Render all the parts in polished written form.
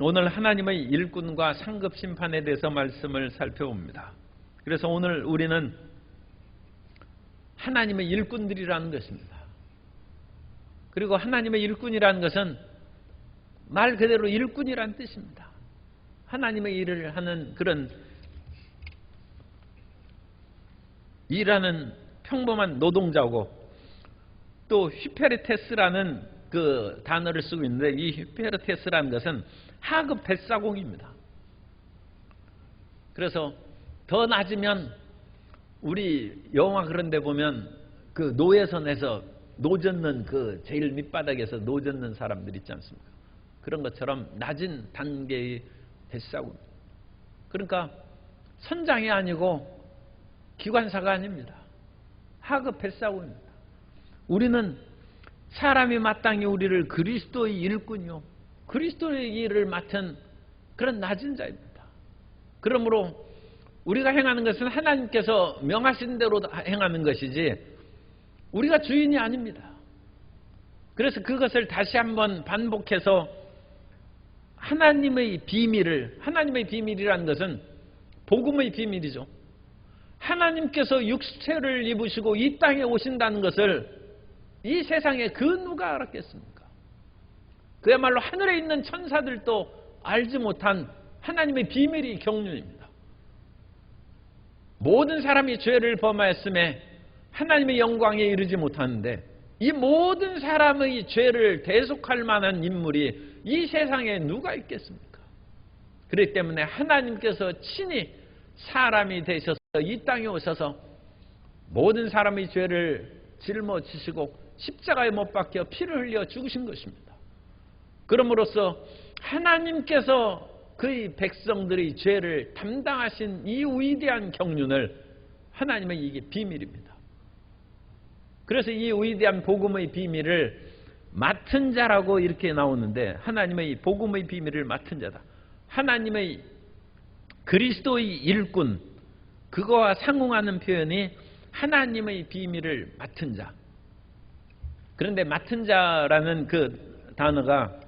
오늘 하나님의 일꾼과 상급 심판에 대해서 말씀을 살펴봅니다. 그래서 오늘 우리는 하나님의 일꾼들이라는 것입니다. 그리고 하나님의 일꾼이라는 것은 말 그대로 일꾼이라는 뜻입니다. 하나님의 일을 하는 그런 일하는 평범한 노동자고, 또 휘페르테스라는 그 단어를 쓰고 있는데, 이 휘페르테스라는 것은 하급 뱃사공입니다. 그래서 더 낮으면 우리 영화 그런 데 보면 그 노예선에서 노젓는 그 제일 밑바닥에서 노젓는 사람들 있지 않습니까? 그런 것처럼 낮은 단계의 뱃사공. 그러니까 선장이 아니고 기관사가 아닙니다. 하급 뱃사공입니다. 우리는 사람이 마땅히 우리를 그리스도의 일꾼이요, 그리스도의 일을 맡은 그런 낮은 자입니다. 그러므로 우리가 행하는 것은 하나님께서 명하신 대로 행하는 것이지 우리가 주인이 아닙니다. 그래서 그것을 다시 한번 반복해서 하나님의 비밀을, 하나님의 비밀이라는 것은 복음의 비밀이죠. 하나님께서 육체를 입으시고 이 땅에 오신다는 것을 이 세상에 그 누가 알았겠습니까? 그야말로 하늘에 있는 천사들도 알지 못한 하나님의 비밀이 경륜입니다. 모든 사람이 죄를 범하였음에 하나님의 영광에 이르지 못하는데, 이 모든 사람의 죄를 대속할 만한 인물이 이 세상에 누가 있겠습니까? 그렇기 때문에 하나님께서 친히 사람이 되셔서 이 땅에 오셔서 모든 사람의 죄를 짊어지시고 십자가에 못 박혀 피를 흘려 죽으신 것입니다. 그럼으로써 하나님께서 그의 백성들의 죄를 담당하신 이 위대한 경륜을, 하나님의 이게 비밀입니다. 그래서 이 위대한 복음의 비밀을 맡은 자라고 이렇게 나오는데, 하나님의 복음의 비밀을 맡은 자다. 하나님의 그리스도의 일꾼, 그거와 상응하는 표현이 하나님의 비밀을 맡은 자. 그런데 맡은 자라는 그 단어가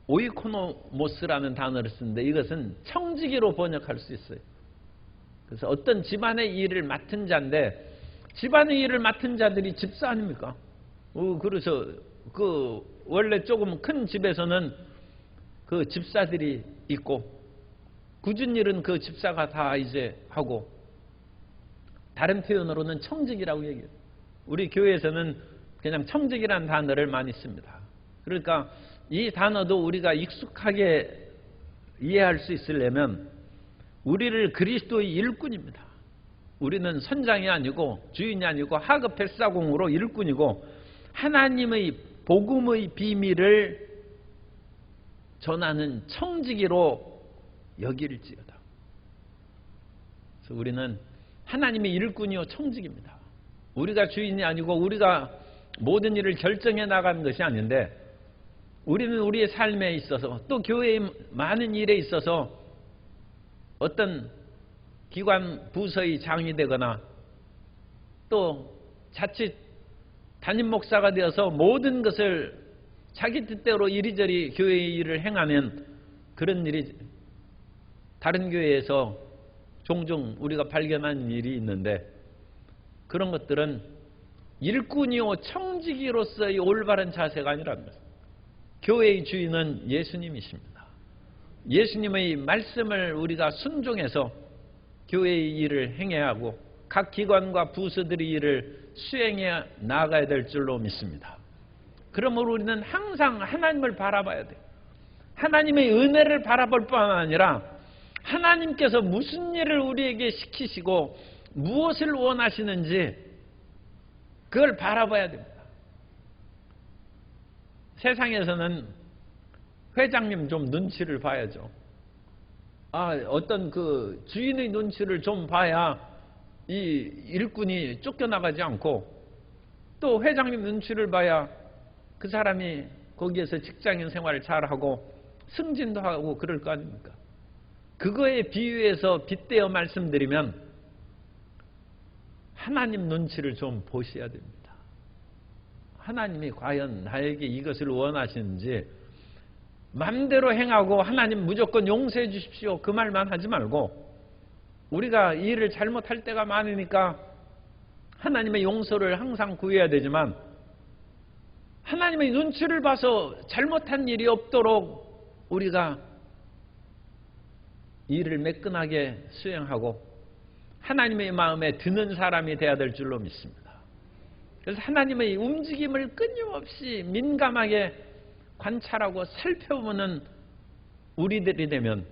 오이코노모스라는 단어를 쓰는데, 이것은 청지기로 번역할 수 있어요. 그래서 어떤 집안의 일을 맡은 자인데, 집안의 일을 맡은 자들이 집사 아닙니까? 그래서 그 원래 조금 큰 집에서는 그 집사들이 있고, 굳은 일은 그 집사가 다 이제 하고, 다른 표현으로는 청직이라고 얘기해요. 우리 교회에서는 그냥 청직이라는 단어를 많이 씁니다. 그러니까 이 단어도 우리가 익숙하게 이해할 수 있으려면 우리를 그리스도의 일꾼입니다. 우리는 선장이 아니고 주인이 아니고 하급 뱃사공으로 일꾼이고, 하나님의 복음의 비밀을 전하는 청지기로 여길지어다. 그래서 우리는 하나님의 일꾼이요 청직입니다. 우리가 주인이 아니고 우리가 모든 일을 결정해 나가는 것이 아닌데, 우리는 우리의 삶에 있어서 또 교회의 많은 일에 있어서 어떤 기관 부서의 장이 되거나 또 자칫 담임 목사가 되어서 모든 것을 자기 뜻대로 이리저리 교회의 일을 행하는 그런 일이 다른 교회에서 종종 우리가 발견하는 일이 있는데, 그런 것들은 일꾼이요 청지기로서의 올바른 자세가 아니라는 것입니다. 교회의 주인은 예수님이십니다. 예수님의 말씀을 우리가 순종해서 교회의 일을 행해야 하고 각 기관과 부서들의 일을 수행해 나가야 될 줄로 믿습니다. 그러므로 우리는 항상 하나님을 바라봐야 돼요. 하나님의 은혜를 바라볼 뿐만 아니라 하나님께서 무슨 일을 우리에게 시키시고 무엇을 원하시는지 그걸 바라봐야 됩니다. 세상에서는 회장님 좀 눈치를 봐야죠. 어떤 그 주인의 눈치를 좀 봐야 이 일꾼이 쫓겨나가지 않고, 또 회장님 눈치를 봐야 그 사람이 거기에서 직장인 생활을 잘하고 승진도 하고 그럴 거 아닙니까? 그거에 비유해서 빗대어 말씀드리면 하나님 눈치를 좀 보셔야 됩니다. 하나님이 과연 나에게 이것을 원하시는지, 맘대로 행하고 하나님 무조건 용서해 주십시오 그 말만 하지 말고, 우리가 일을 잘못할 때가 많으니까 하나님의 용서를 항상 구해야 되지만, 하나님의 눈치를 봐서 잘못한 일이 없도록 우리가 일을 매끈하게 수행하고 하나님의 마음에 드는 사람이 되어야 될 줄로 믿습니다. 그래서 하나님의 움직임을 끊임없이 민감하게 관찰하고 살펴보는 우리들이 되면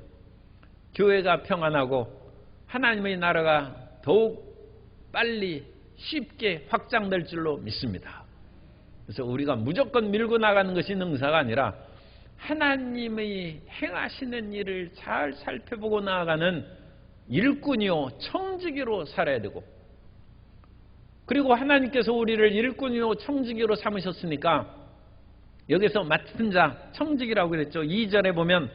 교회가 평안하고 하나님의 나라가 더욱 빨리 쉽게 확장될 줄로 믿습니다. 그래서 우리가 무조건 밀고 나가는 것이 능사가 아니라 하나님의 행하시는 일을 잘 살펴보고 나아가는 일꾼이요 청지기로 살아야 되고, 그리고 하나님께서 우리를 일꾼이요 청지기로 삼으셨으니까 여기서 맡은 자, 청지기라고 그랬죠. 2절에 보면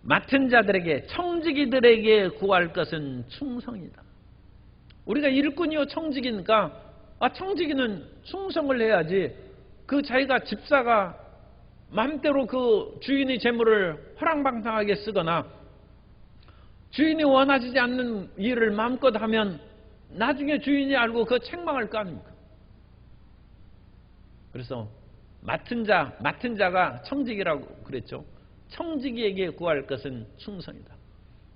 맡은 자들에게, 청지기들에게 구할 것은 충성이다. 우리가 일꾼이요 청지기니까 청지기는 충성을 해야지, 그 자기가 집사가 마음대로 그 주인의 재물을 허랑방탕하게 쓰거나 주인이 원하지 않는 일을 마음껏 하면 나중에 주인이 알고 그 책망할 거 아닙니까? 그래서 맡은 자가 청지기라고 그랬죠. 청지기에게 구할 것은 충성이다.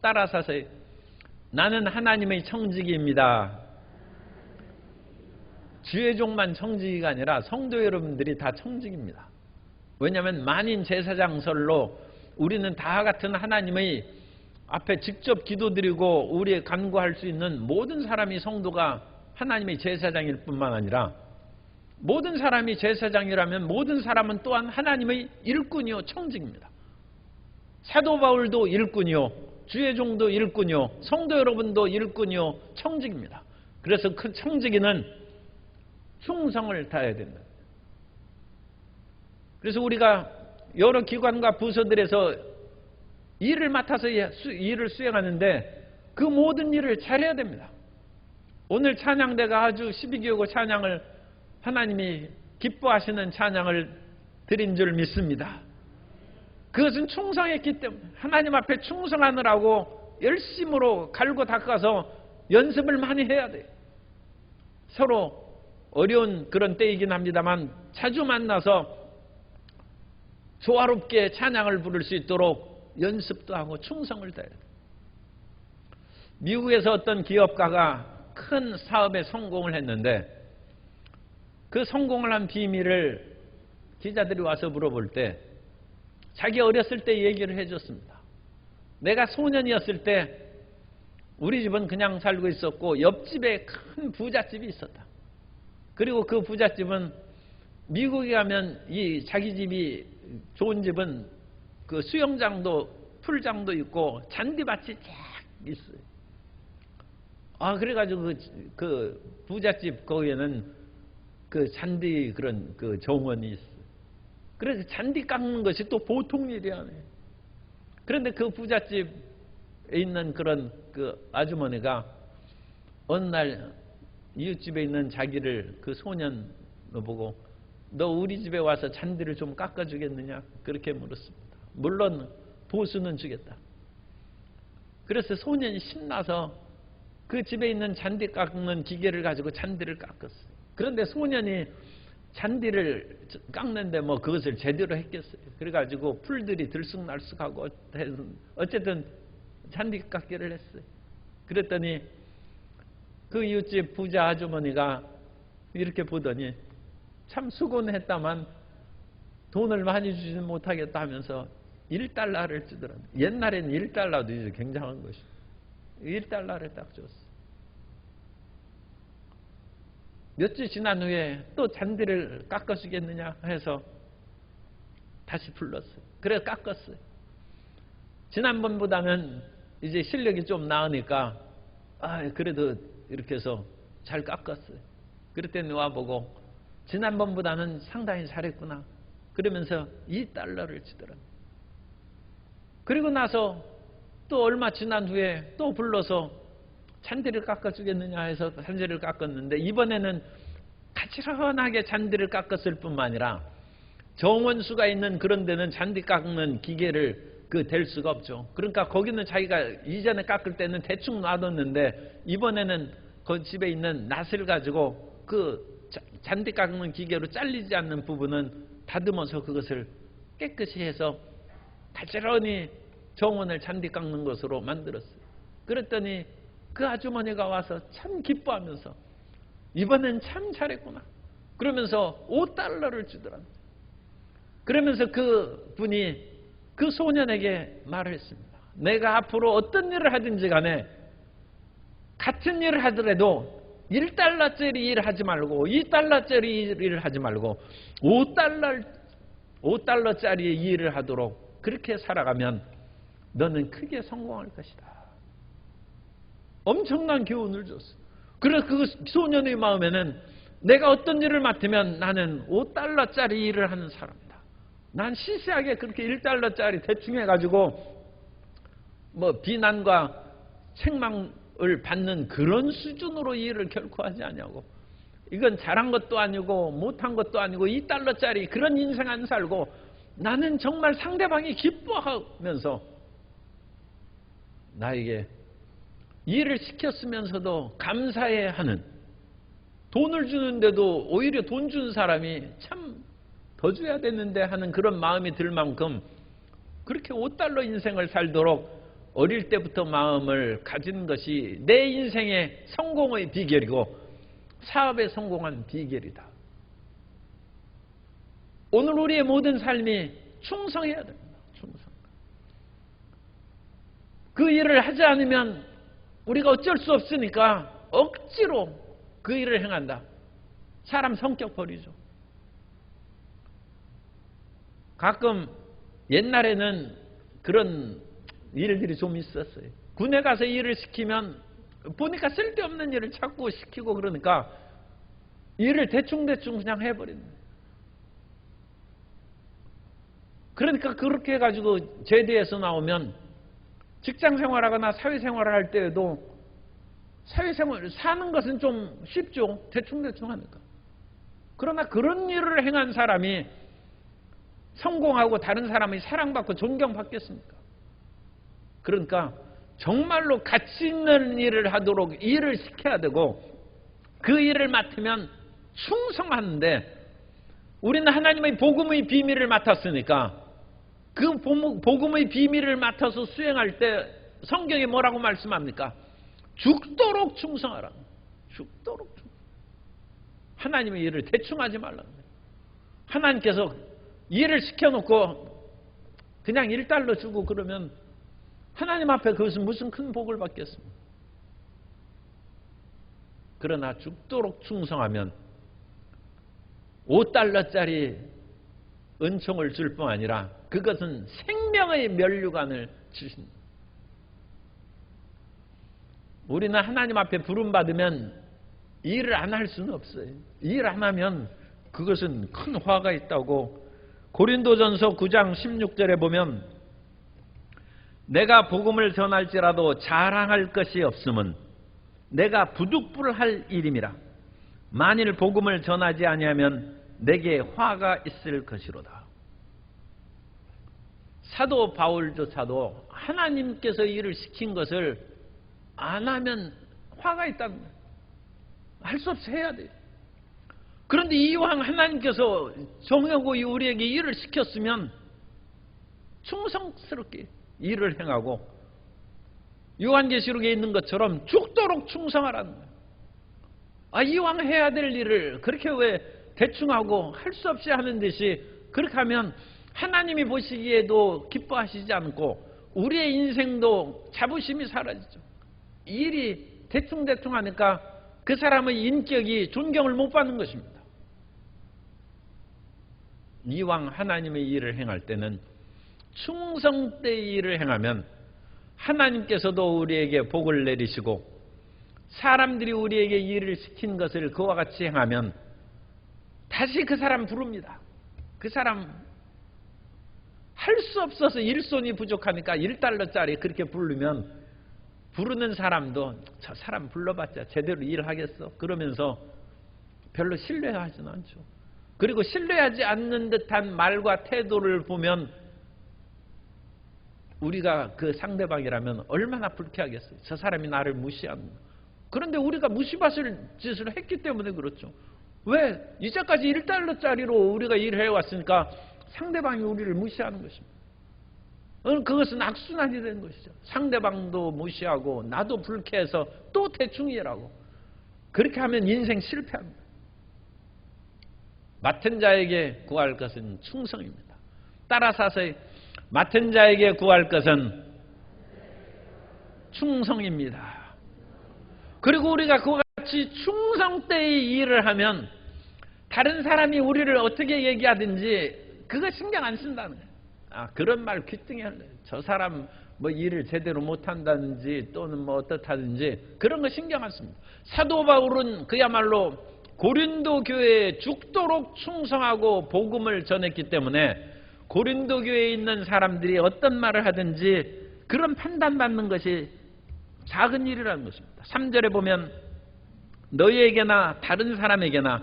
따라서 하세요. 나는 하나님의 청지기입니다. 주의 종만 청지기가 아니라 성도 여러분들이 다 청지기입니다. 왜냐하면 만인 제사장설로 우리는 다 같은 하나님의 앞에 직접 기도드리고 우리의 간구할 수 있는 모든 사람이 성도가 하나님의 제사장일 뿐만 아니라, 모든 사람이 제사장이라면 모든 사람은 또한 하나님의 일꾼이요 청직입니다. 사도 바울도 일꾼이요, 주의 종도 일꾼이요, 성도 여러분도 일꾼이요 청직입니다. 그래서 그 청지기는 충성을 다해야 된다. 그래서 우리가 여러 기관과 부서들에서 일을 맡아서 일을 수행하는데 그 모든 일을 잘해야 됩니다. 오늘 찬양대가 아주 12교구 찬양을, 하나님이 기뻐하시는 찬양을 드린 줄 믿습니다. 그것은 충성했기 때문에 하나님 앞에 충성하느라고 열심으로 갈고 닦아서 연습을 많이 해야 돼요. 서로 어려운 그런 때이긴 합니다만 자주 만나서 조화롭게 찬양을 부를 수 있도록 연습도 하고 충성을 다해야 돼요. 미국에서 어떤 기업가가 큰 사업에 성공을 했는데 그 성공을 한 비밀을 기자들이 와서 물어볼 때 자기 어렸을 때 얘기를 해줬습니다. 내가 소년이었을 때 우리 집은 그냥 살고 있었고 옆집에 큰 부잣집이 있었다. 그리고 그 부잣집은 미국에 가면 이 자기 집이 좋은 집은 그 수영장도 풀장도 있고 잔디밭이 쫙 있어요. 그래가지고 그 부잣집 거기에는 그 잔디 그런 그 정원이 있어요. 그래서 잔디 깎는 것이 또 보통 일이 아니에요. 그런데 그 부잣집에 있는 그런 그 아주머니가 어느 날 이웃집에 있는 자기를, 그 소년 보고 너 우리 집에 와서 잔디를 좀 깎아주겠느냐 그렇게 물었습니다. 물론 보수는 주겠다. 그래서 소년이 신나서 그 집에 있는 잔디 깎는 기계를 가지고 잔디를 깎았어요. 그런데 소년이 잔디를 깎는데 뭐 그것을 제대로 했겠어요. 그래가지고 풀들이 들쑥날쑥하고 어쨌든 잔디 깎기를 했어요. 그랬더니 그 이웃집 부자 아주머니가 이렇게 보더니 참 수고는 했다만 돈을 많이 주지는 못하겠다 하면서 1달러를 주더라고요. 옛날에는 1달러도 이제 굉장한 것이 1달러를 딱 줬어요. 몇 주 지난 후에 또 잔디를 깎아주겠느냐 해서 다시 불렀어요. 그래서 깎았어요. 지난번보다는 이제 실력이 좀 나으니까 그래도 이렇게 해서 잘 깎았어요. 그랬더니 와보고 지난번보다는 상당히 잘했구나 그러면서 2달러를 주더라고요. 그리고 나서 또 얼마 지난 후에 또 불러서 잔디를 깎아주겠느냐 해서 잔디를 깎았는데 이번에는 가지런하게 잔디를 깎았을 뿐만 아니라 정원수가 있는 그런 데는 잔디 깎는 기계를 댈 수가 없죠. 그러니까 거기는 자기가 이전에 깎을 때는 대충 놔뒀는데 이번에는 그 집에 있는 낫을 가지고 그 잔디 깎는 기계로 잘리지 않는 부분은 다듬어서 그것을 깨끗이 해서 가지런히 정원을 잔디 깎는 것으로 만들었어요. 그랬더니 그 아주머니가 와서 참 기뻐하면서 이번엔 참 잘했구나 그러면서 $5를 주더랍니다. 그러면서 그 분이 그 소년에게 말을 했습니다. 내가 앞으로 어떤 일을 하든지 간에 같은 일을 하더라도 $1짜리 일을 하지 말고 $2짜리 일을 하지 말고 $5짜리의 일을 하도록 그렇게 살아가면 너는 크게 성공할 것이다. 엄청난 교훈을 줬어. 그래서 그 소년의 마음에는 내가 어떤 일을 맡으면 나는 $5짜리 일을 하는 사람이다. 난 시시하게 그렇게 $1짜리 대충 해가지고 뭐 비난과 책망을 받는 그런 수준으로 일을 결코 하지 않냐고. 이건 잘한 것도 아니고 못한 것도 아니고 $2짜리 그런 인생 안 살고 나는 정말 상대방이 기뻐하면서 나에게 일을 시켰으면서도 감사해야 하는, 돈을 주는데도 오히려 돈 준 사람이 참 더 줘야 되는데 하는 그런 마음이 들 만큼 그렇게 $5 인생을 살도록 어릴 때부터 마음을 가진 것이 내 인생의 성공의 비결이고 사업에 성공한 비결이다. 오늘 우리의 모든 삶이 충성해야 됩니다. 충성. 그 일을 하지 않으면 우리가 어쩔 수 없으니까 억지로 그 일을 행한다. 사람 성격 버리죠. 가끔 옛날에는 그런 일들이 좀 있었어요. 군에 가서 일을 시키면 보니까 쓸데없는 일을 자꾸 시키고 그러니까 일을 대충대충 그냥 해버리는 거예요. 그러니까 그렇게 해가지고 제대해서 나오면 직장생활하거나 사회생활을 할 때에도 사회생활 사는 것은 좀 쉽죠. 대충대충 하니까. 그러나 그런 일을 행한 사람이 성공하고 다른 사람이 사랑받고 존경받겠습니까? 그러니까 정말로 가치 있는 일을 하도록 일을 시켜야 되고 그 일을 맡으면 충성하는데 우리는 하나님의 복음의 비밀을 맡았으니까 그 복음의 비밀을 맡아서 수행할 때 성경에 뭐라고 말씀합니까? 죽도록 충성하라. 죽도록 충성. 하나님의 일을 대충 하지 말라는 거예요. 하나님께서 일을 시켜놓고 그냥 $1 주고 그러면 하나님 앞에 그것은 무슨 큰 복을 받겠습니까? 그러나 죽도록 충성하면 $5짜리 은총을 줄 뿐 아니라 그것은 생명의 면류관을 주신다. 우리는 하나님 앞에 부름받으면 일을 안 할 수는 없어요. 일 안 하면 그것은 큰 화가 있다고 고린도전서 9장 16절에 보면 내가 복음을 전할지라도 자랑할 것이 없음은 내가 부득불할 일임이라. 만일 복음을 전하지 아니하면 내게 화가 있을 것이로다. 사도 바울조차도 하나님께서 일을 시킨 것을 안 하면 화가 있다는 거예요. 할 수 없이 해야 돼요. 그런데 이왕 하나님께서 정하고 우리에게 일을 시켰으면 충성스럽게 일을 행하고 요한계시록에 있는 것처럼 죽도록 충성하라는 거예요. 이왕 해야 될 일을 그렇게 왜 대충하고 할 수 없이 하는 듯이 그렇게 하면 하나님이 보시기에도 기뻐하시지 않고 우리의 인생도 자부심이 사라지죠. 일이 대충대충 하니까 그 사람의 인격이 존경을 못 받는 것입니다. 이왕 하나님의 일을 행할 때는 충성되이 일을 행하면 하나님께서도 우리에게 복을 내리시고 사람들이 우리에게 일을 시킨 것을 그와 같이 행하면 다시 그 사람 부릅니다. 그 사람 할 수 없어서 일손이 부족하니까 $1짜리 그렇게 부르면 부르는 사람도 저 사람 불러봤자 제대로 일하겠어? 그러면서 별로 신뢰하지는 않죠. 그리고 신뢰하지 않는 듯한 말과 태도를 보면 우리가 그 상대방이라면 얼마나 불쾌하겠어요. 저 사람이 나를 무시한다. 그런데 우리가 무시받을 짓을 했기 때문에 그렇죠. 왜? 이제까지 1달러짜리로 우리가 일을 해왔으니까 상대방이 우리를 무시하는 것입니다. 그것은 악순환이 되는 것이죠. 상대방도 무시하고 나도 불쾌해서 또 대충 일하고, 그렇게 하면 인생 실패합니다. 맡은 자에게 구할 것은 충성입니다. 따라서 맡은 자에게 구할 것은 충성입니다. 그리고 우리가 그와 같이 충성되이 일을 하면 다른 사람이 우리를 어떻게 얘기하든지 그거 신경 안 쓴다는 거예요. 그런 말 귀등에 할래요. 저 사람 뭐 일을 제대로 못한다든지 또는 뭐 어떻다든지 그런 거 신경 안 씁니다. 사도 바울은 그야말로 고린도 교회에 죽도록 충성하고 복음을 전했기 때문에 고린도 교회에 있는 사람들이 어떤 말을 하든지 그런 판단받는 것이 작은 일이라는 것입니다. 3절에 보면 너희에게나 다른 사람에게나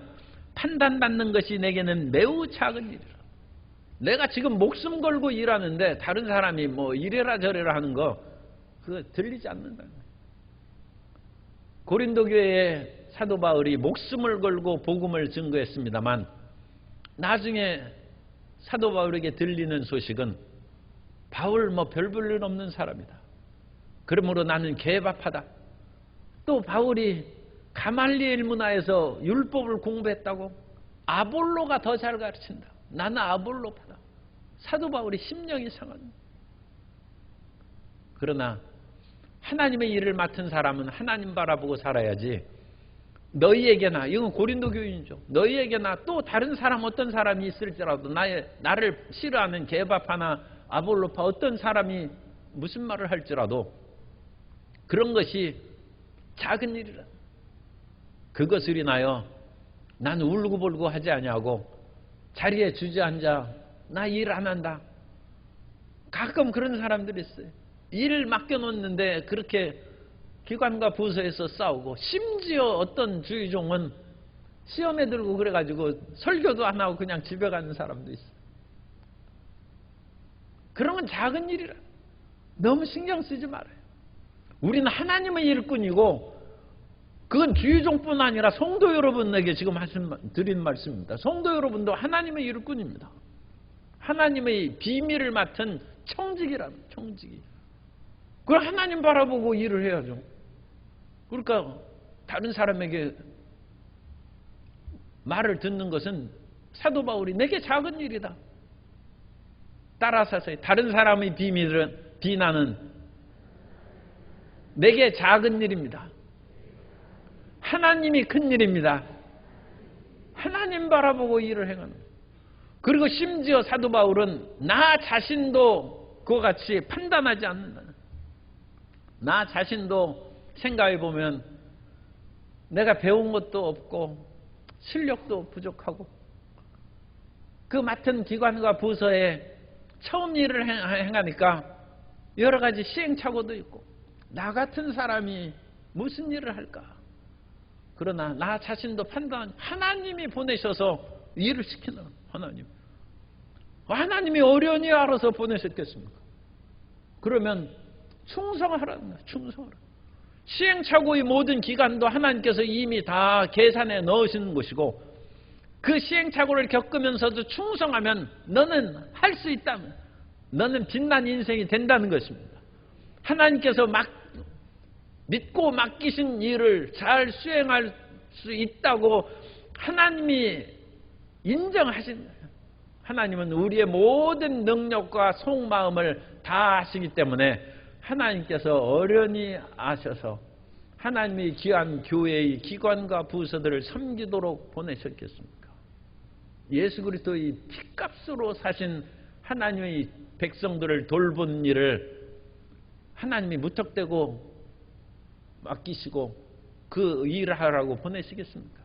판단받는 것이 내게는 매우 작은 일이라. 내가 지금 목숨 걸고 일하는데 다른 사람이 뭐 이래라 저래라 하는 거 그거 들리지 않는다는 거예요. 고린도 교회에 사도 바울이 목숨을 걸고 복음을 증거했습니다만 나중에 사도 바울에게 들리는 소식은 바울 뭐 별 볼 일 없는 사람이다. 그러므로 나는 개밥하다. 또 바울이 가말리엘 문화에서 율법을 공부했다고 아볼로가 더 잘 가르친다. 나는 아볼로파다. 사도 바울이 심령이 상합니다. 그러나 하나님의 일을 맡은 사람은 하나님 바라보고 살아야지 너희에게나, 이건 고린도 교인이죠. 너희에게나 또 다른 사람 어떤 사람이 있을지라도 나를 싫어하는 게바파나 아볼로파 어떤 사람이 무슨 말을 할지라도 그런 것이 작은 일이라. 그것을 인하여 나는 울고불고 하지 아니하고 자리에 주저앉아 나 일 안 한다. 가끔 그런 사람들이 있어요. 일을 맡겨놓는데 그렇게 기관과 부서에서 싸우고, 심지어 어떤 주의종은 시험에 들고 그래가지고 설교도 안 하고 그냥 집에 가는 사람도 있어요. 그런 건 작은 일이라. 너무 신경 쓰지 말아요. 우리는 하나님의 일꾼이고, 그건 주의종뿐 아니라 성도 여러분에게 지금 드린 말씀입니다. 성도 여러분도 하나님의 일꾼입니다. 하나님의 비밀을 맡은 청직이랍니다. 청직이. 그걸 하나님 바라보고 일을 해야죠. 그러니까 다른 사람에게 말을 듣는 것은 사도 바울이 내게 작은 일이다. 따라서 다른 사람의 비난은 내게 작은 일입니다. 하나님이 큰 일입니다. 하나님 바라보고 일을 행하는 거예요. 그리고 심지어 사도 바울은 나 자신도 그와 같이 판단하지 않는다. 나 자신도 생각해 보면 내가 배운 것도 없고 실력도 부족하고 그 맡은 기관과 부서에 처음 일을 행하니까 여러 가지 시행착오도 있고 나 같은 사람이 무슨 일을 할까? 그러나 나 자신도 하나님이 보내셔서 일을 시키는 하나님이 어련히 알아서 보내셨겠습니까? 그러면 충성하라는 거예요. 충성하라. 시행착오의 모든 기간도 하나님께서 이미 다 계산해 넣으시는 것이고, 그 시행착오를 겪으면서도 충성하면 너는 할 수 있다면 너는 빛난 인생이 된다는 것입니다. 하나님께서 믿고 맡기신 일을 잘 수행할 수 있다고 하나님이 인정하신 거예요. 하나님은 우리의 모든 능력과 속마음을 다 아시기 때문에 하나님께서 어련히 아셔서 하나님의 귀한 교회의 기관과 부서들을 섬기도록 보내셨겠습니까? 예수 그리스도의 피값으로 사신 하나님의 백성들을 돌본 일을 하나님이 무턱대고 맡기시고 그 일을 하라고 보내시겠습니까?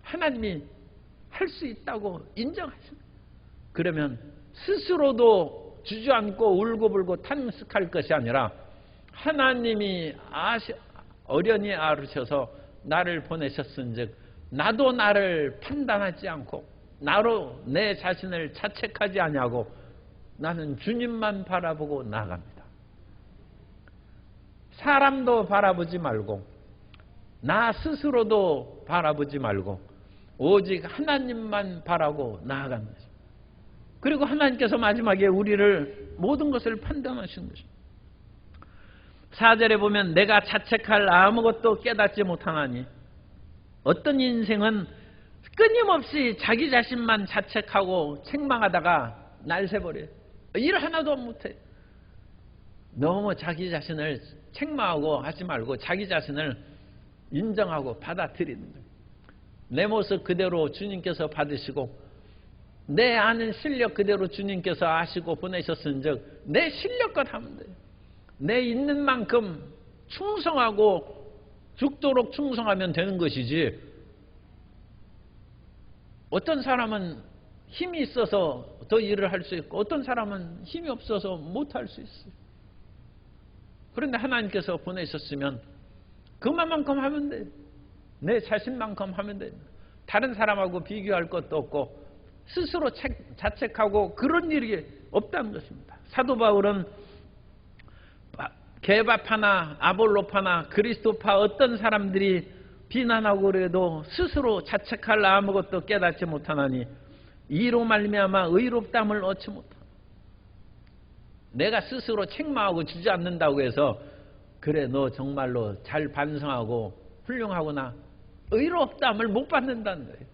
하나님이 할 수 있다고 인정하십니다. 그러면 스스로도 주저앉고 울고불고 탐색할 것이 아니라 하나님이 어련히 알으셔서 나를 보내셨은즉 나도 나를 판단하지 않고 나로 내 자신을 자책하지 아니하고 나는 주님만 바라보고 나아갑니다. 사람도 바라보지 말고 나 스스로도 바라보지 말고 오직 하나님만 바라고 나아가는 것입니다. 그리고 하나님께서 마지막에 우리를 모든 것을 판단하시는 것입니다. 4절에 보면 내가 자책할 아무것도 깨닫지 못하나니, 어떤 인생은 끊임없이 자기 자신만 자책하고 책망하다가 날 새버려요. 일 하나도 못해. 너무 자기 자신을 책망하고 하지 말고 자기 자신을 인정하고 받아들이는 거예요. 내 모습 그대로 주님께서 받으시고 내 아는 실력 그대로 주님께서 아시고 보내셨은즉 내 실력껏 하면 돼요. 내 있는 만큼 충성하고 죽도록 충성하면 되는 것이지, 어떤 사람은 힘이 있어서 더 일을 할 수 있고 어떤 사람은 힘이 없어서 못할 수 있어요. 그런데 하나님께서 보내셨으면 그만큼 하면 돼요. 내 자신만큼 하면 돼요. 다른 사람하고 비교할 것도 없고 스스로 자책하고 그런 일이 없다는 것입니다. 사도 바울은 게바파나 아볼로파나 그리스도파 어떤 사람들이 비난하고 그래도 스스로 자책할 아무것도 깨닫지 못하나니 이로 말미암아 의롭다함을 얻지 못하나. 내가 스스로 책망하고 주저앉는다고 해서 그래 너 정말로 잘 반성하고 훌륭하구나, 의롭다함을 못 받는다는 거예요.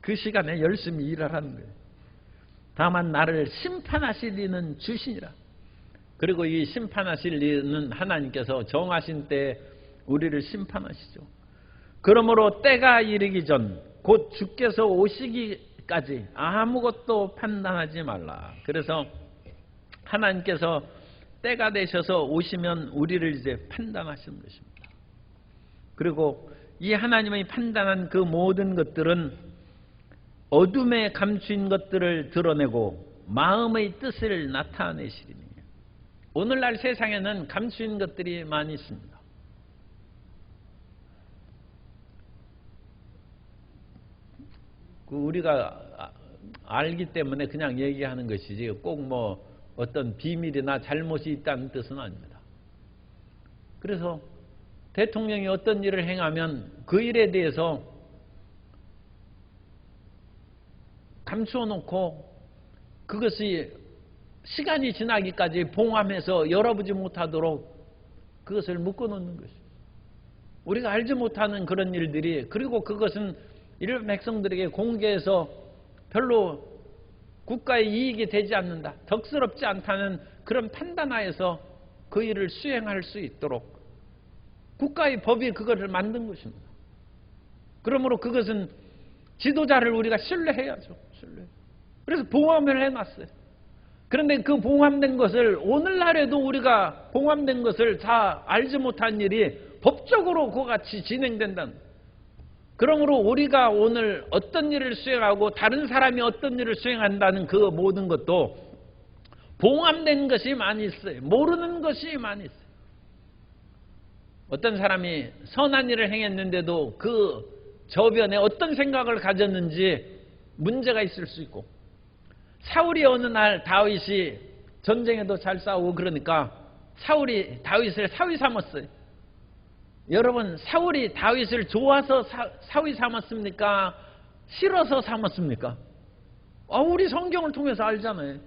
그 시간에 열심히 일하라는 거예요. 다만 나를 심판하실 이는 주시니라. 그리고 이 심판하실 이는 하나님께서 정하신 때에 우리를 심판하시죠. 그러므로 때가 이르기 전 곧 주께서 오시기까지 아무것도 판단하지 말라. 그래서 하나님께서 때가 되셔서 오시면 우리를 이제 판단하시는 것입니다. 그리고 이 하나님의 판단한 그 모든 것들은 어둠에 감추인 것들을 드러내고 마음의 뜻을 나타내시리니. 오늘날 세상에는 감추인 것들이 많이 있습니다. 우리가 알기 때문에 그냥 얘기하는 것이지 꼭 뭐 어떤 비밀이나 잘못이 있다는 뜻은 아닙니다. 그래서 대통령이 어떤 일을 행하면 그 일에 대해서 감추어 놓고 그것이 시간이 지나기까지 봉함해서 열어보지 못하도록 그것을 묶어놓는 것입니다. 우리가 알지 못하는 그런 일들이, 그리고 그것은 일반 백성들에게 공개해서 별로 국가의 이익이 되지 않는다, 덕스럽지 않다는 그런 판단하에서 그 일을 수행할 수 있도록 국가의 법이 그것을 만든 것입니다. 그러므로 그것은 지도자를 우리가 신뢰해야죠. 그래서 봉함을 해놨어요. 그런데 그 봉함된 것을 오늘날에도 우리가 봉함된 것을 다 알지 못한 일이 법적으로 그와 같이 진행된다는 거예요. 그러므로 우리가 오늘 어떤 일을 수행하고 다른 사람이 어떤 일을 수행한다는 그 모든 것도 봉함된 것이 많이 있어요. 모르는 것이 많이 있어요. 어떤 사람이 선한 일을 행했는데도 그 저변에 어떤 생각을 가졌는지 문제가 있을 수 있고, 사울이 어느 날 다윗이 전쟁에도 잘 싸우고 그러니까 사울이 다윗을 사위 삼았어요. 여러분, 사울이 다윗을 좋아서 사위 삼았습니까? 싫어서 삼았습니까? 우리 성경을 통해서 알잖아요.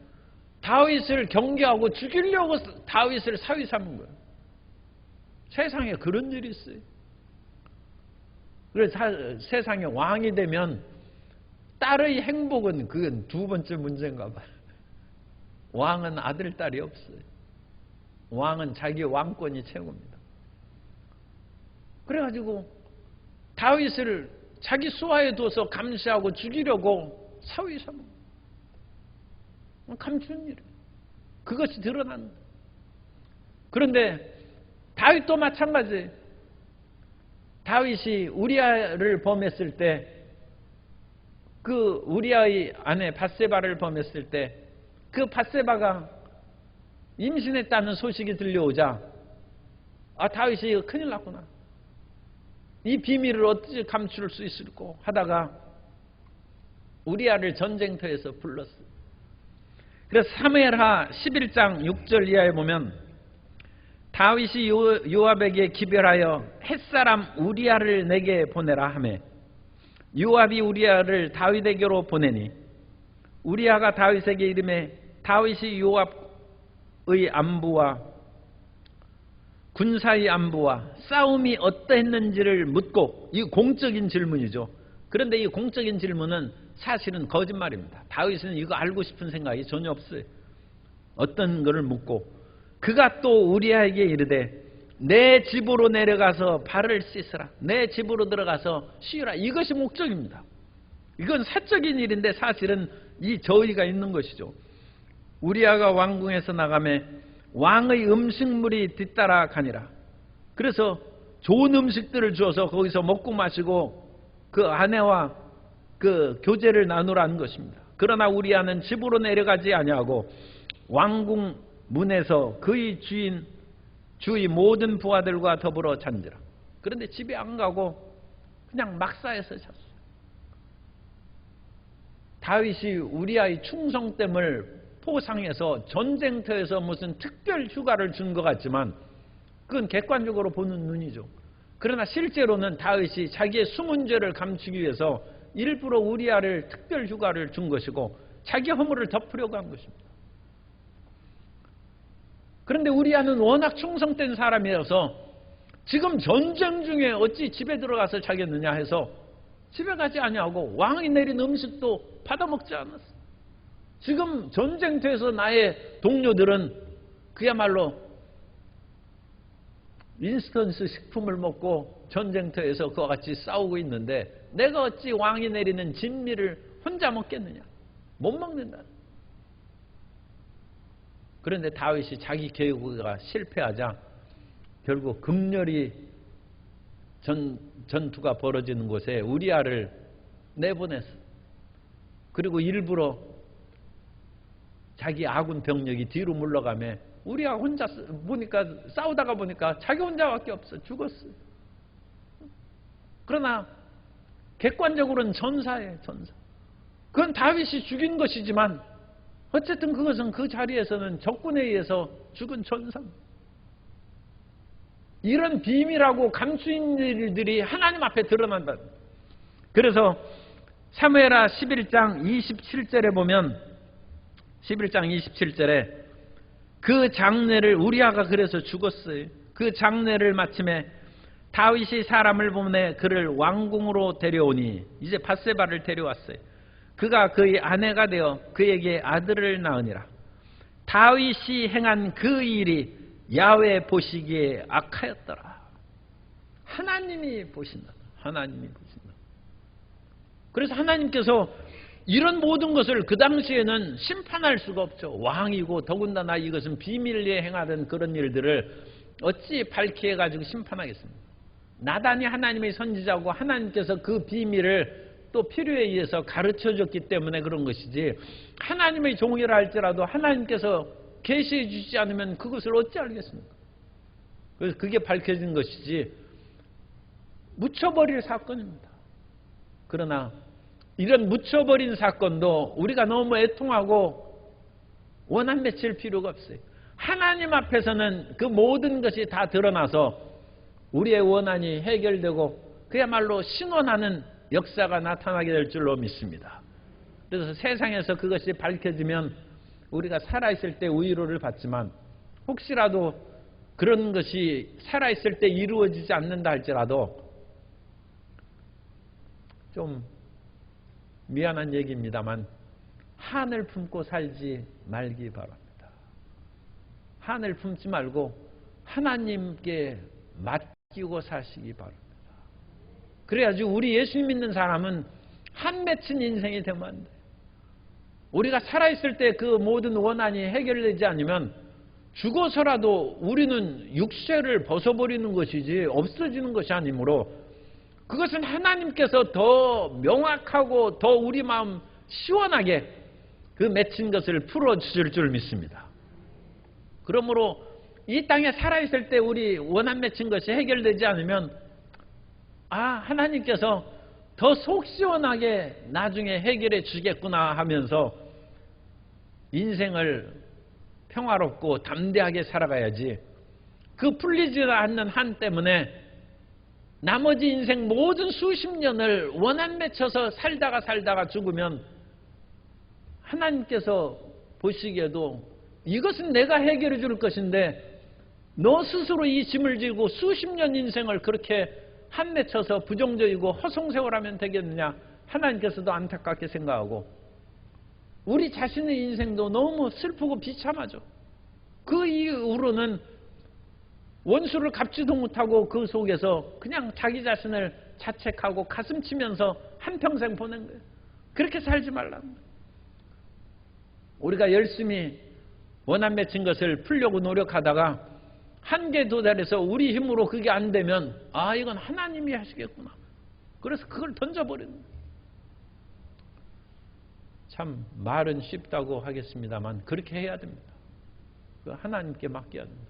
다윗을 경계하고 죽이려고 다윗을 사위 삼은 거예요. 세상에 그런 일이 있어요. 그래서 세상에 왕이 되면 딸의 행복은 그건 두 번째 문제인가 봐요. 왕은 아들, 딸이 없어요. 왕은 자기 왕권이 최고입니다. 그래가지고 다윗을 자기 수하에 둬서 감시하고 죽이려고 사위 삼은 감추는 일이에요. 그것이 드러난 거예요. 그런데 다윗도 마찬가지예요. 다윗이 우리아를 범했을 때, 그 우리아의 아내 밧세바를 범했을 때 그 밧세바가 임신했다는 소식이 들려오자 다윗이 큰일 났구나. 이 비밀을 어떻게 감출 수 있을까 하다가 우리아를 전쟁터에서 불렀어요. 그래서 사무엘하 11장 6절 이하에 보면 다윗이 요압에게 기별하여 햇사람 우리아를 내게 보내라 하매 요압이 우리아를 다윗에게로 보내니 우리아가 다윗에게 이르매 다윗이 요압의 안부와 군사의 안부와 싸움이 어떠했는지를 묻고, 이 공적인 질문이죠. 그런데 이 공적인 질문은 사실은 거짓말입니다. 다윗은 이거 알고 싶은 생각이 전혀 없어요. 어떤 것을 묻고 그가 또 우리아에게 이르되 내 집으로 내려가서 발을 씻으라. 내 집으로 들어가서 쉬라. 이것이 목적입니다. 이건 사적인 일인데 사실은 이 저의가 있는 것이죠. 우리아가 왕궁에서 나가매 왕의 음식물이 뒤따라 가니라. 그래서 좋은 음식들을 주어서 거기서 먹고 마시고 그 아내와 그 교제를 나누라는 것입니다. 그러나 우리아는 집으로 내려가지 아니하고 왕궁 문에서 그의 주의 모든 부하들과 더불어 잔지라. 그런데 집에 안 가고 그냥 막사에서 잤어요. 다윗이 우리아의 충성됨을 포상해서 전쟁터에서 무슨 특별 휴가를 준 것 같지만 그건 객관적으로 보는 눈이죠. 그러나 실제로는 다윗이 자기의 숨은 죄를 감추기 위해서 일부러 우리아를 특별 휴가를 준 것이고 자기 허물을 덮으려고 한 것입니다. 그런데 우리아는 워낙 충성된 사람이어서 지금 전쟁 중에 어찌 집에 들어가서 자겠느냐 해서 집에 가지 아니하고 왕이 내린 음식도 받아먹지 않았어. 지금 전쟁터에서 나의 동료들은 그야말로 인스턴트 식품을 먹고 전쟁터에서 그와 같이 싸우고 있는데 내가 어찌 왕이 내리는 진미를 혼자 먹겠느냐. 못 먹는다. 그런데 다윗이 자기 계획가 실패하자 결국 극렬히 전투가 벌어지는 곳에 우리아를 내보냈어. 그리고 일부러 자기 아군 병력이 뒤로 물러가며 우리아 혼자 보니까 싸우다가 보니까 자기 혼자밖에 없어. 죽었어. 그러나 객관적으로는 전사예요. 전사. 그건 다윗이 죽인 것이지만 어쨌든 그것은 그 자리에서는 적군에 의해서 죽은 전사입니다. 이런 비밀하고 감추인 일들이 하나님 앞에 드러난다. 그래서 사무엘하 11장 27절에 보면 11장 27절에 그 장례를 우리아가 그래서 죽었어요. 그 장례를 마침에 다윗이 사람을 보내 그를 왕궁으로 데려오니 이제 밧세바를 데려왔어요. 그가 그의 아내가 되어 그에게 아들을 낳으니라. 다윗이 행한 그 일이 야훼 보시기에 악하였더라. 하나님이 보신다. 하나님이 보신다. 그래서 하나님께서 이런 모든 것을 그 당시에는 심판할 수가 없죠. 왕이고 더군다나 이것은 비밀리에 행하던 그런 일들을 어찌 밝히 해가지고 심판하겠습니까? 나단이 하나님의 선지자고 하나님께서 그 비밀을 또 필요에 의해서 가르쳐줬기 때문에 그런 것이지 하나님의 종이라 할지라도 하나님께서 계시해 주지 않으면 그것을 어찌 알겠습니까? 그래서 그게 밝혀진 것이지 묻혀버릴 사건입니다. 그러나 이런 묻혀버린 사건도 우리가 너무 애통하고 원한 맺힐 필요가 없어요. 하나님 앞에서는 그 모든 것이 다 드러나서 우리의 원한이 해결되고 그야말로 신원하는 역사가 나타나게 될 줄로 믿습니다. 그래서 세상에서 그것이 밝혀지면 우리가 살아있을 때 위로를 받지만 혹시라도 그런 것이 살아있을 때 이루어지지 않는다 할지라도 좀 미안한 얘기입니다만 한을 품고 살지 말기 바랍니다. 한을 품지 말고 하나님께 맡기고 사시기 바랍니다. 그래야지 우리 예수 믿는 사람은 한 맺힌 인생이 되면 안 돼요. 우리가 살아있을 때 그 모든 원한이 해결되지 않으면 죽어서라도 우리는 육체를 벗어버리는 것이지 없어지는 것이 아니므로 그것은 하나님께서 더 명확하고 더 우리 마음 시원하게 그 맺힌 것을 풀어주실 줄 믿습니다. 그러므로 이 땅에 살아있을 때 우리 원한 맺힌 것이 해결되지 않으면 하나님께서 더 속 시원하게 나중에 해결해 주겠구나 하면서 인생을 평화롭고 담대하게 살아가야지, 그 풀리지 않는 한 때문에 나머지 인생 모든 수십 년을 원한 맺혀서 살다가 죽으면 하나님께서 보시기에도 이것은 내가 해결해 줄 것인데 너 스스로 이 짐을 지고 수십 년 인생을 그렇게 한 맺혀서 부정적이고 허송세월하면 되겠느냐, 하나님께서도 안타깝게 생각하고 우리 자신의 인생도 너무 슬프고 비참하죠. 그 이후로는 원수를 갚지도 못하고 그 속에서 그냥 자기 자신을 자책하고 가슴 치면서 한평생 보낸 거예요. 그렇게 살지 말라는 거예요. 우리가 열심히 원한 맺힌 것을 풀려고 노력하다가 한계에 도달해서 우리 힘으로 그게 안 되면 이건 하나님이 하시겠구나. 그래서 그걸 던져버리는 거예요. 참 말은 쉽다고 하겠습니다만 그렇게 해야 됩니다. 하나님께 맡겨야 됩니다.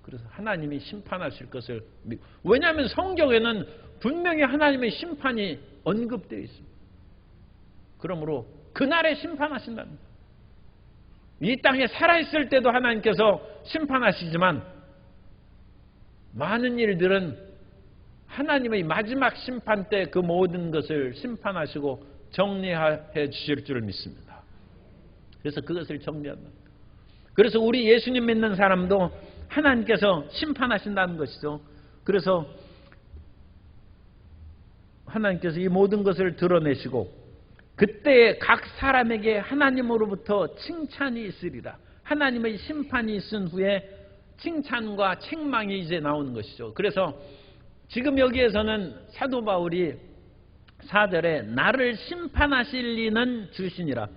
그래서 하나님이 심판하실 것을 믿고, 왜냐하면 성경에는 분명히 하나님의 심판이 언급되어 있습니다. 그러므로 그날에 심판하신답니다. 이 땅에 살아있을 때도 하나님께서 심판하시지만 많은 일들은 하나님의 마지막 심판 때 그 모든 것을 심판하시고 정리해 주실 줄 믿습니다. 그래서 그것을 정리한다. 그래서 우리 예수님 믿는 사람도 하나님께서 심판하신다는 것이죠. 그래서 하나님께서 이 모든 것을 드러내시고 그때 각 사람에게 하나님으로부터 칭찬이 있으리라. 하나님의 심판이 있은 후에 칭찬과 책망이 이제 나오는 것이죠. 그래서 지금 여기에서는 사도 바울이 4절에 나를 심판하실 이는 주시니라.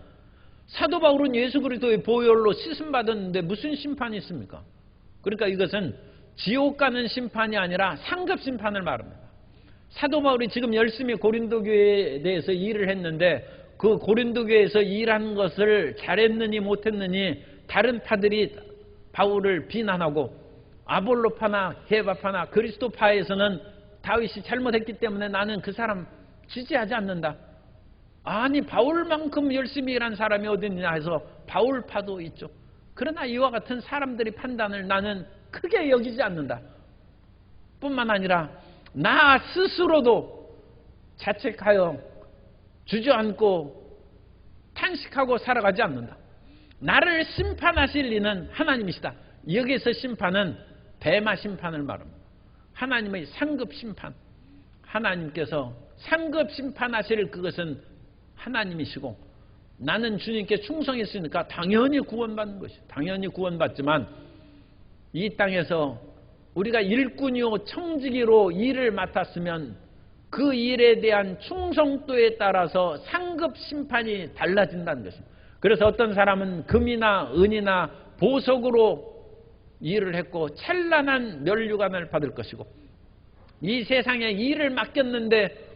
사도 바울은 예수 그리스도의 보혈로 씻음 받았는데 무슨 심판이 있습니까? 그러니까 이것은 지옥 가는 심판이 아니라 상급 심판을 말합니다. 사도 바울이 지금 열심히 고린도 교회에 대해서 일을 했는데 그 고린도 교회에서 일한 것을 잘했느니 못했느니 다른 파들이 바울을 비난하고 아볼로파나 게바파나 그리스도파에서는 다윗이 잘못했기 때문에 나는 그 사람 지지하지 않는다. 아니 바울만큼 열심히 일한 사람이 어디 있느냐 해서 바울파도 있죠. 그러나 이와 같은 사람들의 판단을 나는 크게 여기지 않는다. 뿐만 아니라 나 스스로도 자책하여 주저앉고 탄식하고 살아가지 않는다. 나를 심판하실 이는 하나님이시다. 여기서 심판은 뱀마 심판을 말합니다. 하나님의 상급 심판. 하나님께서 상급 심판하실 그것은 하나님이시고 나는 주님께 충성했으니까 당연히 구원받는 것이죠. 당연히 구원받지만 이 땅에서 우리가 일꾼이요 청지기로 일을 맡았으면 그 일에 대한 충성도에 따라서 상급 심판이 달라진다는 것입니다. 그래서 어떤 사람은 금이나 은이나 보석으로 일을 했고 찬란한 면류관을 받을 것이고, 이 세상에 일을 맡겼는데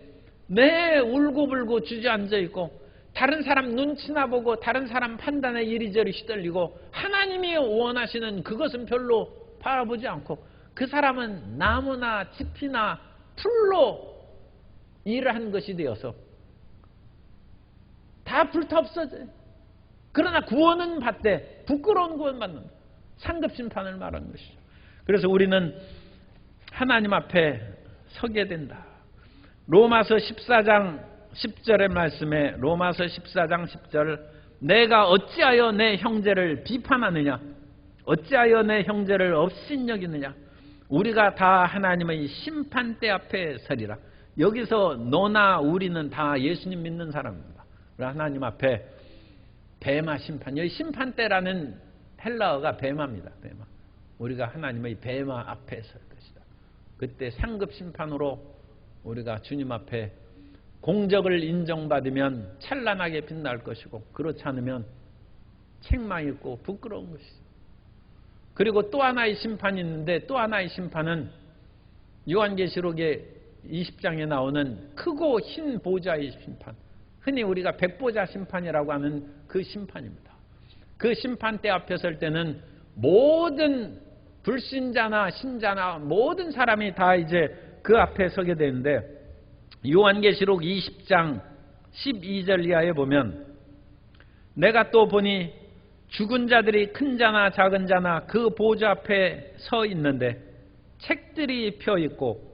매 울고불고 주저앉아 있고 다른 사람 눈치나 보고 다른 사람 판단에 이리저리 휘둘리고 하나님이 원하시는 그것은 별로 바라보지 않고 그 사람은 나무나 짚이나 풀로 일을 한 것이 되어서 다 불타 없어져요. 그러나 구원은 받되 부끄러운 구원 받는다. 상급 심판을 말하는 것이죠. 그래서 우리는 하나님 앞에 서게 된다. 로마서 14장 10절의 말씀에 로마서 14장 10절 내가 어찌하여 내 형제를 비판하느냐 어찌하여 내 형제를 업신여기느냐 우리가 다 하나님의 심판대 앞에 서리라. 여기서 너나 우리는 다 예수님 믿는 사람입니다. 하나님 앞에 뱀마 심판, 여기 심판대라는 헬라어가 뱀마입니다. 뱀마. 우리가 하나님의 뱀마 앞에 설 것이다. 그때 상급 심판으로 우리가 주님 앞에 공적을 인정받으면 찬란하게 빛날 것이고 그렇지 않으면 책망이 있고 부끄러운 것이죠. 그리고 또 하나의 심판이 있는데 또 하나의 심판은 요한계시록의 20장에 나오는 크고 흰 보좌의 심판, 흔히 우리가 백보자 심판이라고 하는 그 심판입니다. 그 심판대 앞에 설 때는 모든 불신자나 신자나 모든 사람이 다 이제 그 앞에 서게 되는데 요한계시록 20장 12절 이하에 보면 내가 또 보니 죽은 자들이 큰 자나 작은 자나 그 보좌 앞에 서 있는데 책들이 펴 있고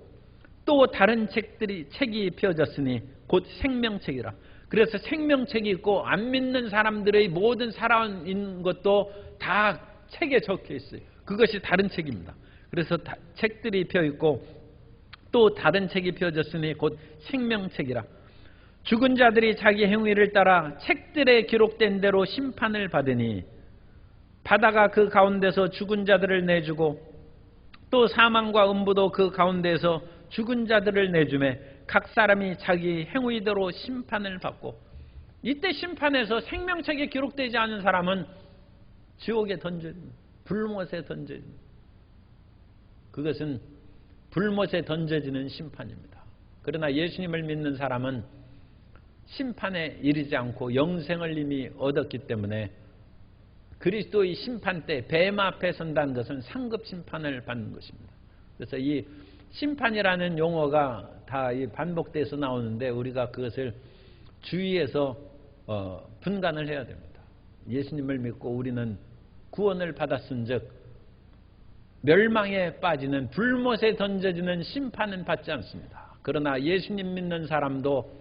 또 다른 책이 펴졌으니 곧 생명책이라. 그래서 생명책이 있고 안 믿는 사람들의 모든 살아있는 것도 다 책에 적혀 있어요. 그것이 다른 책입니다. 그래서 책들이 펴 있고 또 다른 책이 펴졌으니 곧 생명책이라. 죽은 자들이 자기 행위를 따라 책들에 기록된 대로 심판을 받으니 바다가 그 가운데서 죽은 자들을 내주고 또 사망과 음부도 그 가운데에서 죽은 자들을 내주매 각 사람이 자기 행위대로 심판을 받고, 이때 심판에서 생명책에 기록되지 않은 사람은 지옥에 던져집니다. 불못에 던져집니다. 그것은 불못에 던져지는 심판입니다. 그러나 예수님을 믿는 사람은 심판에 이르지 않고 영생을 이미 얻었기 때문에 그리스도의 심판 때 뱀 앞에 선다는 것은 상급 심판을 받는 것입니다. 그래서 이 심판이라는 용어가 다 반복돼서 나오는데 우리가 그것을 주의해서 분간을 해야 됩니다. 예수님을 믿고 우리는 구원을 받았은즉 멸망에 빠지는 불못에 던져지는 심판은 받지 않습니다. 그러나 예수님 믿는 사람도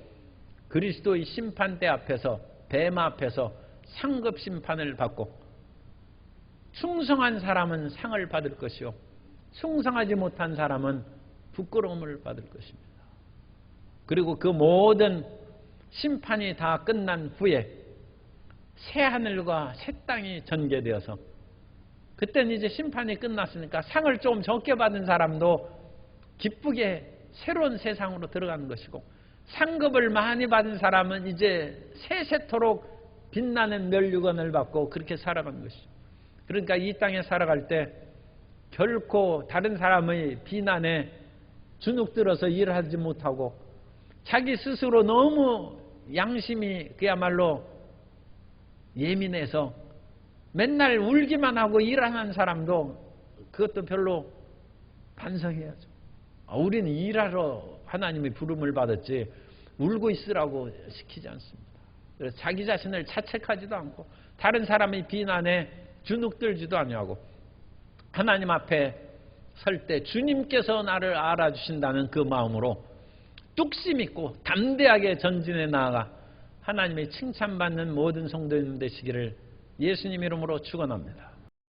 그리스도의 심판대 앞에서 뱀 앞에서 상급 심판을 받고, 충성한 사람은 상을 받을 것이요 충성하지 못한 사람은 부끄러움을 받을 것입니다. 그리고 그 모든 심판이 다 끝난 후에 새 하늘과 새 땅이 전개되어서 그때는 이제 심판이 끝났으니까 상을 좀 적게 받은 사람도 기쁘게 새로운 세상으로 들어가는 것이고, 상급을 많이 받은 사람은 이제 세세토록 빛나는 멸류관을 받고 그렇게 살아가는 것이죠. 그러니까 이 땅에 살아갈 때 결코 다른 사람의 비난에 주눅들어서 일하지 못하고 자기 스스로 너무 양심이 그야말로 예민해서 맨날 울기만 하고 일하는 사람도 그것도 별로 반성해야죠. 우리는 일하러 하나님의 부름을 받았지 울고 있으라고 시키지 않습니다. 그래서 자기 자신을 자책하지도 않고 다른 사람의 비난에 주눅들지도 아니하고 하나님 앞에 설 때 주님께서 나를 알아주신다는 그 마음으로 뚝심 있고 담대하게 전진해 나아가 하나님의 칭찬받는 모든 성도님 되시기를 예수님 이름으로 축원합니다.